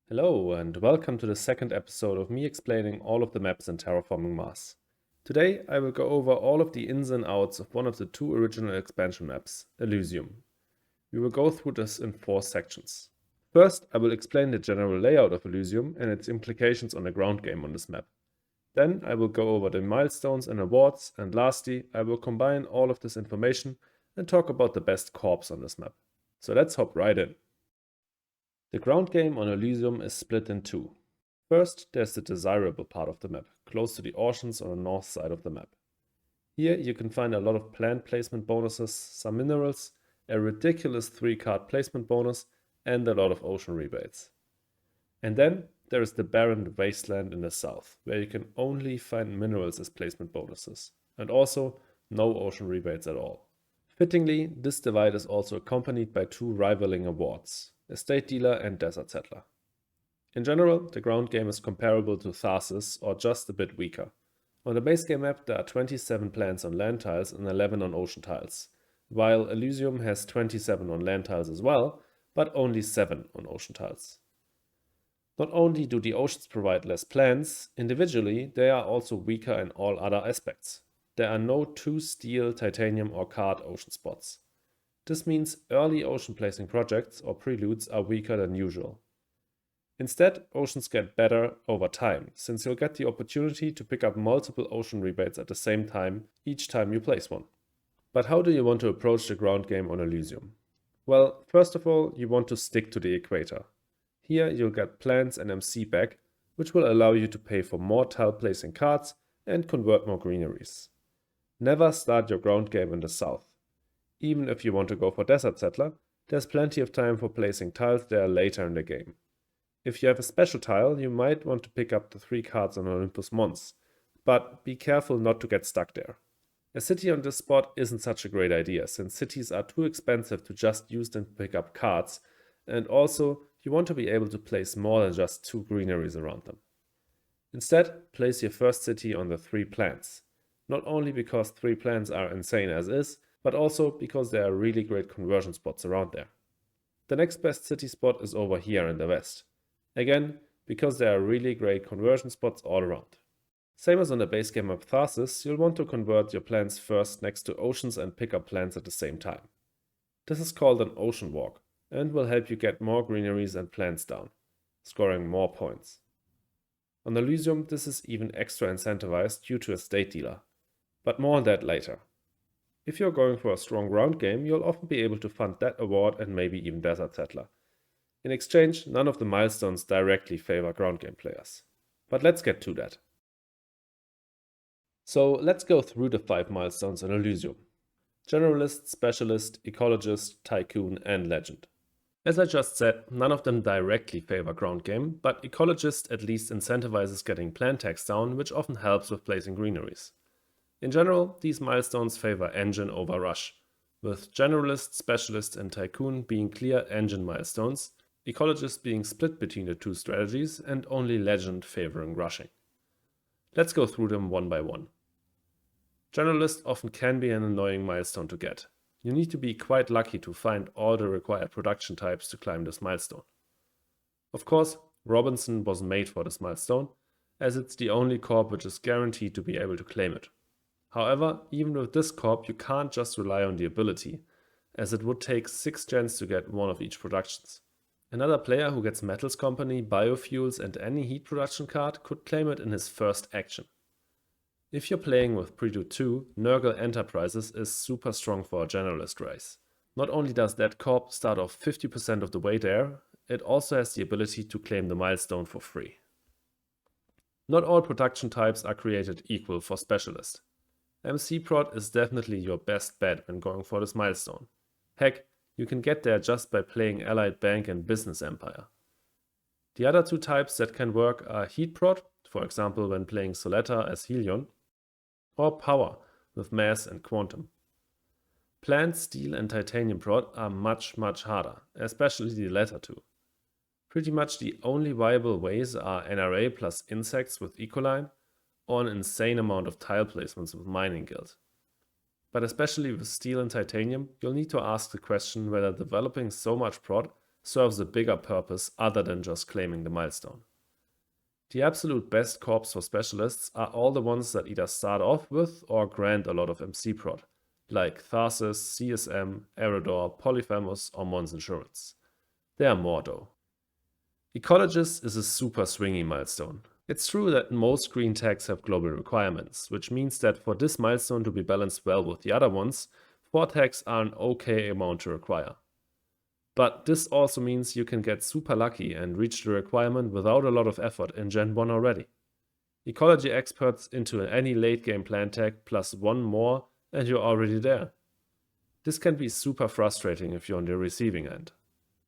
Hello and welcome to the second episode of me explaining all of the maps in Terraforming Mars. Today I will go over all of the ins and outs of one of the two original expansion maps, Elysium. We will go through this in 4 sections. First, I will explain the general layout of Elysium and its implications on the ground game on this map. Then I will go over the milestones and awards, and lastly, I will combine all of this information and talk about the best corps on this map. So let's hop right in. The ground game on Elysium is split in two. First, there's the desirable part of the map, close to the oceans on the north side of the map. Here you can find a lot of plant placement bonuses, some minerals, a ridiculous 3-card placement bonus, and a lot of ocean rebates. And then there is the barren wasteland in the south, where you can only find minerals as placement bonuses, and also no ocean rebates at all. Fittingly, this divide is also accompanied by 2 rivaling awards, Estate Dealer and Desert Settler. In general, the ground game is comparable to Tharsis or just a bit weaker. On the base game map there are 27 plants on land tiles and 11 on ocean tiles, while Elysium has 27 on land tiles as well, but only 7 on ocean tiles. Not only do the oceans provide less plants, individually they are also weaker in all other aspects. There are no 2 steel, titanium or card ocean spots. This means early ocean placing projects or preludes are weaker than usual. Instead, oceans get better over time, since you'll get the opportunity to pick up multiple ocean rebates at the same time each time you place one. But how do you want to approach the ground game on Elysium? Well, first of all, you want to stick to the equator. Here you'll get plants and MC back, which will allow you to pay for more tile placing cards and convert more greeneries. Never start your ground game in the south. Even if you want to go for Desert Settler, there's plenty of time for placing tiles there later in the game. If you have a special tile, you might want to pick up the 3 cards on Olympus Mons, but be careful not to get stuck there. A city on this spot isn't such a great idea, since cities are too expensive to just use them to pick up cards, and also you want to be able to place more than just 2 greeneries around them. Instead, place your first city on the 3 plants. Not only because 3 plants are insane as is, but also because there are really great conversion spots around there. The next best city spot is over here in the west. Again, because there are really great conversion spots all around. Same as on the base game of Tharsis, you'll want to convert your plants first next to oceans and pick up plants at the same time. This is called an ocean walk, and will help you get more greeneries and plants down, scoring more points. On Elysium, this is even extra incentivized due to Estate Dealer, but more on that later. If you're going for a strong ground game, you'll often be able to fund that award and maybe even Desert Settler. In exchange, none of the milestones directly favor ground game players. But let's get to that. So let's go through the 5 milestones in Elysium. Generalist, Specialist, Ecologist, Tycoon and Legend. As I just said, none of them directly favor ground game, but Ecologist at least incentivizes getting plant tax down, which often helps with placing greeneries. In general, these milestones favor Engine over Rush, with Generalist, Specialist and Tycoon being clear Engine milestones, Ecologist being split between the 2 strategies, and only Legend favoring rushing. Let's go through them one by one. Generalist often can be an annoying milestone to get. You need to be quite lucky to find all the required production types to climb this milestone. Of course, Robinson was made for this milestone, as it's the only corp which is guaranteed to be able to claim it. However, even with this corp, you can't just rely on the ability, as it would take 6 gens to get one of each productions. Another player who gets Metals Company, Biofuels and any heat production card could claim it in his first action. If you're playing with Prelude 2, Nurgle Enterprises is super strong for a generalist race. Not only does that corp start off 50% of the way there, it also has the ability to claim the milestone for free. Not all production types are created equal for Specialist. MC Prod is definitely your best bet when going for this milestone. Heck, you can get there just by playing Allied Bank and Business Empire. The other 2 types that can work are Heat Prod, for example when playing Soletta as Helion, or Power with Mass and Quantum. Plant, Steel and Titanium Prod are much harder, especially the latter 2. Pretty much the only viable ways are NRA plus Insects with Ecoline, or an insane amount of tile placements with Mining Guild. But especially with Steel and Titanium, you'll need to ask the question whether developing so much prod serves a bigger purpose other than just claiming the milestone. The absolute best corps for specialists are all the ones that either start off with or grant a lot of MC prot, like Tharsis, CSM, Eridor, Polyphemus, or Mons Insurance. There are more though. Ecologist is a super swingy milestone. It's true that most green tags have global requirements, which means that for this milestone to be balanced well with the other ones, 4 tags are an okay amount to require. But this also means you can get super lucky and reach the requirement without a lot of effort in Gen 1 already. Ecology experts into any late game plan tag plus 1 more and you're already there. This can be super frustrating if you're on the receiving end.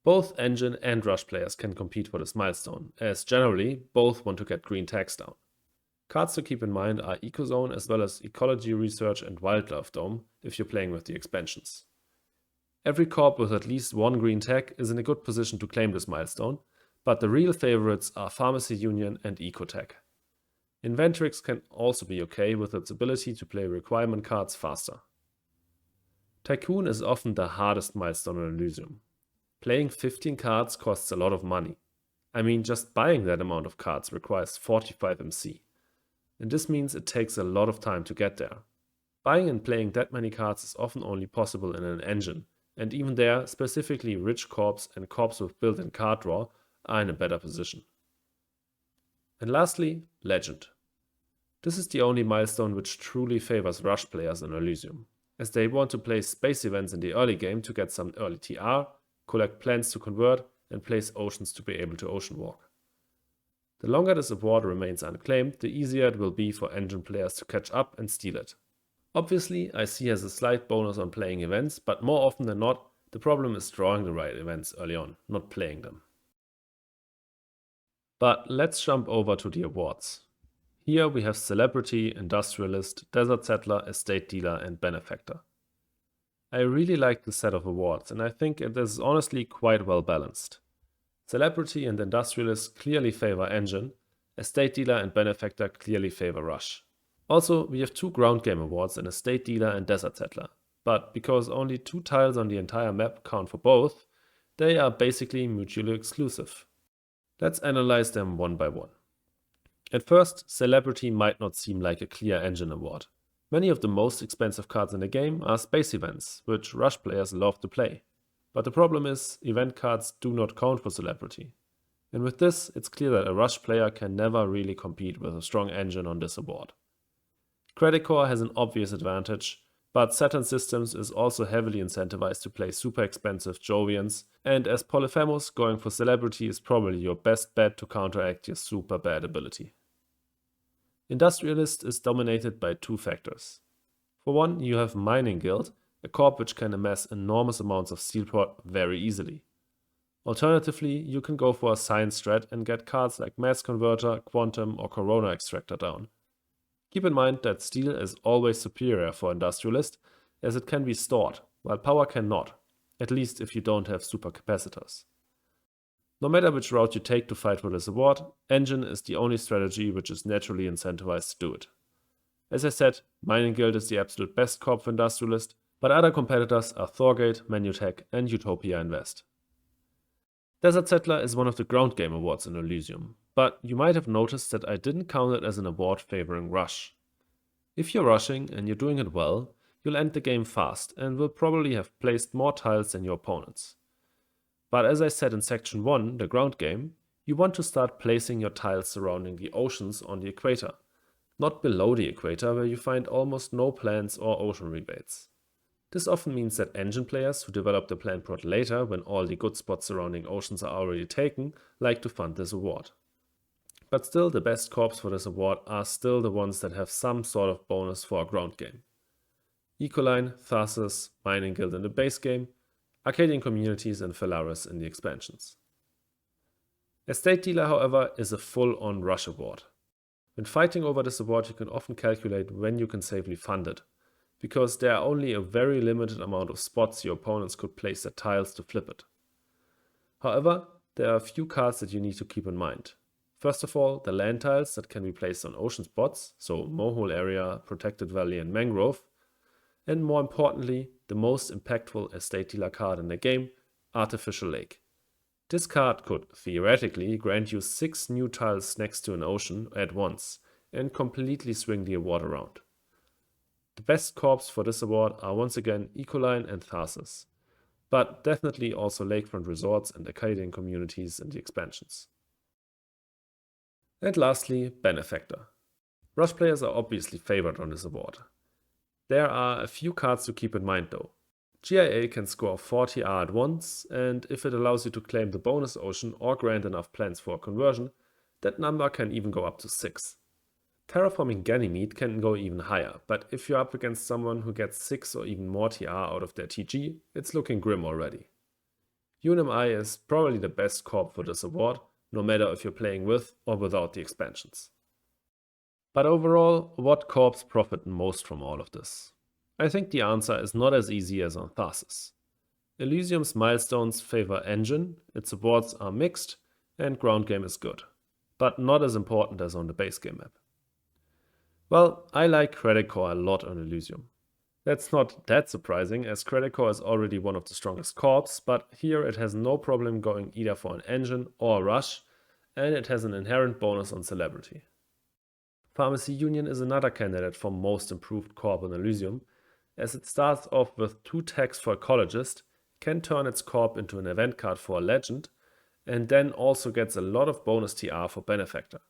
Both engine and rush players can compete for this milestone, as generally both want to get green tags down. Cards to keep in mind are Ecozone as well as Ecology Research and Wildlife Dome if you're playing with the expansions. Every corp with at least 1 green tag is in a good position to claim this milestone, but the real favorites are Pharmacy Union and Ecotech. Inventrix can also be okay with its ability to play requirement cards faster. Tycoon is often the hardest milestone in Elysium. Playing 15 cards costs a lot of money. I mean, just buying that amount of cards requires 45 MC. And this means it takes a lot of time to get there. Buying and playing that many cards is often only possible in an engine, and even there, specifically rich corps and corps with built-in card draw are in a better position. And lastly, Legend. This is the only milestone which truly favors rush players in Elysium, as they want to play space events in the early game to get some early TR, collect plans to convert, and place oceans to be able to ocean walk. The longer this award remains unclaimed, the easier it will be for engine players to catch up and steal it. Obviously, I see as a slight bonus on playing events, but more often than not, the problem is drawing the right events early on, not playing them. But let's jump over to the awards. Here we have Celebrity, Industrialist, Desert Settler, Estate Dealer, and Benefactor. I really like this set of awards, and I think it is honestly quite well balanced. Celebrity and Industrialist clearly favor Engine, Estate Dealer and Benefactor clearly favor Rush. Also, we have 2 Groundgame awards in Estate Dealer and Desert Settler, but because only 2 tiles on the entire map count for both, they are basically mutually exclusive. Let's analyze them one by one. At first, Celebrity might not seem like a clear Engine award. Many of the most expensive cards in the game are space events, which Rush players love to play. But the problem is, event cards do not count for Celebrity. And with this, it's clear that a Rush player can never really compete with a strong engine on this award. Credit Core has an obvious advantage, but Saturn Systems is also heavily incentivized to play super expensive Jovians, and as Polyphemus, going for Celebrity is probably your best bet to counteract your super bad ability. Industrialist is dominated by 2 factors. For one, you have Mining Guild, a corp which can amass enormous amounts of steel prot very easily. Alternatively, you can go for a science strat and get cards like Mass Converter, Quantum, or Corona Extractor down. Keep in mind that steel is always superior for Industrialist, as it can be stored, while power cannot, at least if you don't have super capacitors. No matter which route you take to fight for this award, Engine is the only strategy which is naturally incentivized to do it. As I said, Mining Guild is the absolute best corp for Industrialist, but other competitors are Thorgate, Manutech, and Utopia Invest. Desert Settler is one of the Groundgame awards in Elysium, but you might have noticed that I didn't count it as an award favoring Rush. If you're rushing and you're doing it well, you'll end the game fast and will probably have placed more tiles than your opponents. But as I said in section 1, the ground game, you want to start placing your tiles surrounding the oceans on the equator, not below the equator where you find almost no plants or ocean rebates. This often means that engine players who develop the plant prot later when all the good spots surrounding oceans are already taken like to fund this award. But still the best corps for this award are still the ones that have some sort of bonus for a ground game. Ecoline, Tharsis, Mining Guild in the base game, Arcadian Communities and Phalaris in the expansions. Estate Dealer, however, is a full-on rush award. When fighting over this award you can often calculate when you can safely fund it, because there are only a very limited amount of spots your opponents could place their tiles to flip it. However, there are a few cards that you need to keep in mind. First of all, the land tiles that can be placed on ocean spots, so Mohole Area, Protected Valley and Mangrove, and more importantly, the most impactful Estate Dealer card in the game, Artificial Lake. This card could, theoretically, grant you 6 new tiles next to an ocean at once and completely swing the award around. The best corps for this award are once again Ecoline and Tharsis, but definitely also lakefront resorts and Acadian communities in the expansions. And lastly, Benefactor. Rush players are obviously favored on this award. There are a few cards to keep in mind though. GIA can score 40 R at once, and if it allows you to claim the bonus ocean or grant enough plants for a conversion, that number can even go up to 6. Terraforming Ganymede can go even higher, but if you're up against someone who gets 6 or even more TR out of their TG, it's looking grim already. UNMI is probably the best corp for this award, no matter if you're playing with or without the expansions. But overall, what corps profit most from all of this? I think the answer is not as easy as on Tharsis. Elysium's Milestones favor Engine, its awards are mixed, and Groundgame is good, but not as important as on the base game map. Well, I like Credit Core a lot on Elysium. That's not that surprising, as Credit Core is already one of the strongest corps, but here it has no problem going either for an Engine or a Rush, and it has an inherent bonus on Celebrity. Pharmacy Union is another candidate for most improved corp on Elysium, as it starts off with 2 tags for Ecologist, can turn its corp into an event card for a Legend, and then also gets a lot of bonus TR for Benefactor.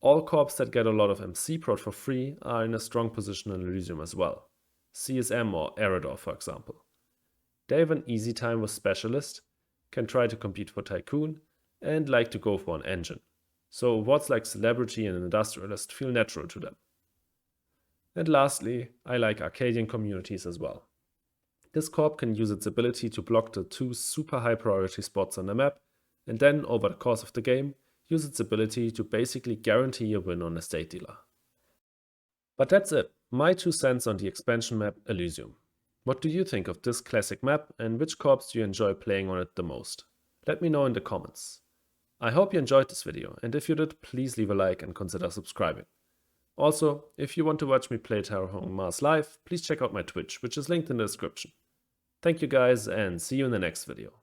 All corps that get a lot of MC prot for free are in a strong position in Elysium as well. CSM or Eridor for example. They have an easy time with Specialist, can try to compete for Tycoon, and like to go for an Engine. So awards like Celebrity and Industrialist feel natural to them. And lastly, I like Acadian communities as well. This corp can use its ability to block the 2 super high priority spots on the map, and then over the course of the game, use its ability to basically guarantee a win on a state dealer. But that's it, my 2 cents on the expansion map Elysium. What do you think of this classic map, and which corps do you enjoy playing on it the most? Let me know in the comments. I hope you enjoyed this video, and if you did, please leave a like and consider subscribing. Also, if you want to watch me play Terraforming Mars live, please check out my Twitch, which is linked in the description. Thank you guys, and see you in the next video.